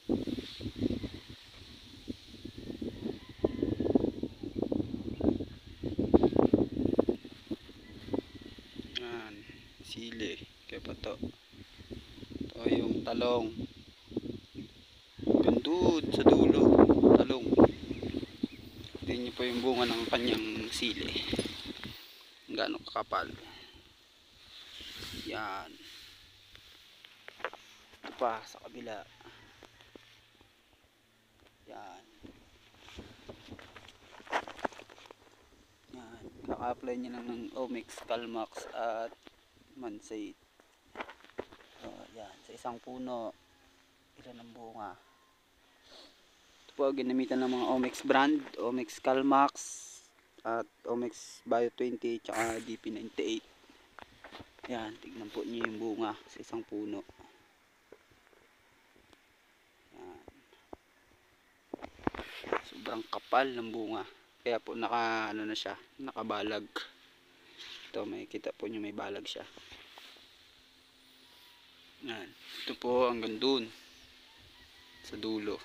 Yan, sili. Kaya pa to. Ito yung talong. Gandun sa dulo. Talong. Tingnan nyo po yung bunga ng kanyang sili. Gaano kakapal. Yan. Ito pa sa kabila. Yan. Yan. Kaka-apply nyo lang ng Omex, Calmax at Mansate. So, yan. Sa isang puno, ilan ang bunga. Ito po ginamitan ng mga Omex brand, Omex Calmax at Omex Bio 20 tsaka DP98. Yan, tignan po niyo yung bunga sa isang puno. Yan. Sobrang kapal ng bunga. Kaya po naka ano na siya, nakabalag. Ito may kita po niyo may balag siya. Yan. Ito po hanggang dun sa dulo.